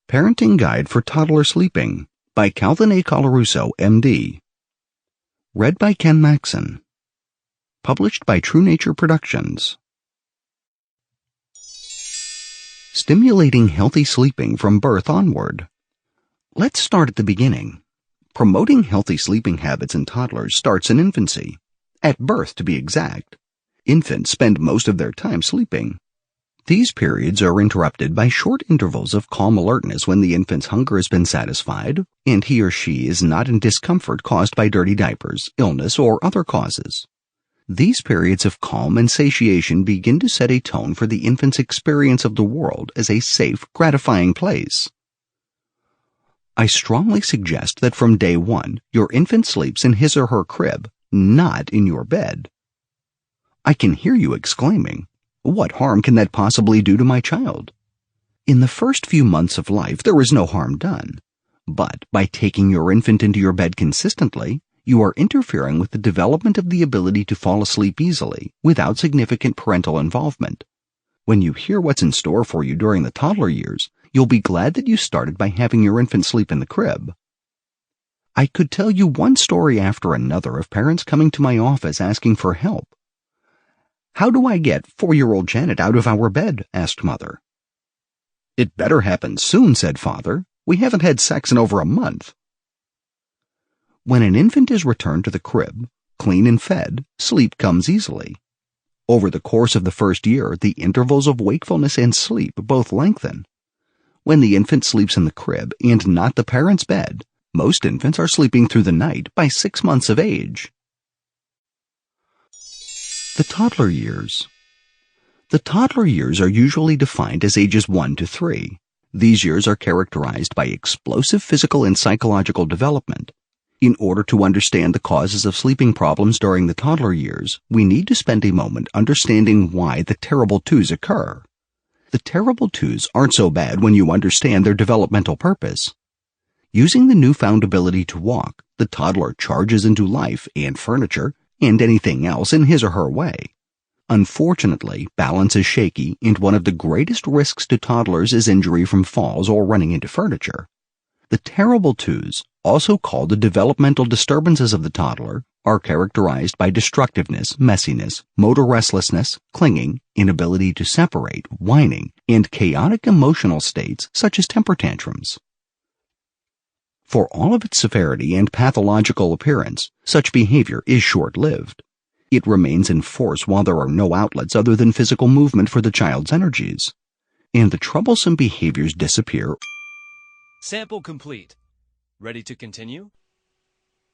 Parenting Guide for Toddler Sleeping by Calvin Colarusso M.D. Read by Ken Maxon. Published by True Nature Productions. Stimulating healthy sleeping from birth onward. Let's start at the beginning. Promoting healthy sleeping habits in toddlers starts in infancy. At birth, to be exact. Infants spend most of their time sleeping. These periods are interrupted by short intervals of calm alertness when the infant's hunger has been satisfied and he or she is not in discomfort caused by dirty diapers, illness, or other causes. These periods of calm and satiation begin to set a tone for the infant's experience of the world as a safe, gratifying place. I strongly suggest that from day one, your infant sleeps in his or her crib, not in your bed. I can hear you exclaiming, "What harm can that possibly do to my child?" In the first few months of life, there is no harm done. But by taking your infant into your bed consistently, you are interfering with the development of the ability to fall asleep easily without significant parental involvement. When you hear what's in store for you during the toddler years, you'll be glad that you started by having your infant sleep in the crib. I could tell you one story after another of parents coming to my office asking for help. "How do I get 4-year-old Janet out of our bed?" asked Mother. "It better happen soon," said Father. "We haven't had sex in over a month." When an infant is returned to the crib, clean and fed, sleep comes easily. Over the course of the first year, the intervals of wakefulness and sleep both lengthen. When the infant sleeps in the crib and not the parent's bed, most infants are sleeping through the night by 6 months of age. The toddler years. The toddler years are usually defined as ages 1 to 3. These years are characterized by explosive physical and psychological development. In order to understand the causes of sleeping problems during the toddler years, we need to spend a moment understanding why the terrible twos occur. The terrible twos aren't so bad when you understand their developmental purpose. Using the newfound ability to walk, the toddler charges into life and furniture and anything else in his or her way. Unfortunately, balance is shaky, and one of the greatest risks to toddlers is injury from falls or running into furniture. The terrible twos, also called the developmental disturbances of the toddler, are characterized by destructiveness, messiness, motor restlessness, clinging, inability to separate, whining, and chaotic emotional states such as temper tantrums. For all of its severity and pathological appearance, such behavior is short-lived. It remains in force while there are no outlets other than physical movement for the child's energies. And the troublesome behaviors disappear. Sample complete. Ready to continue?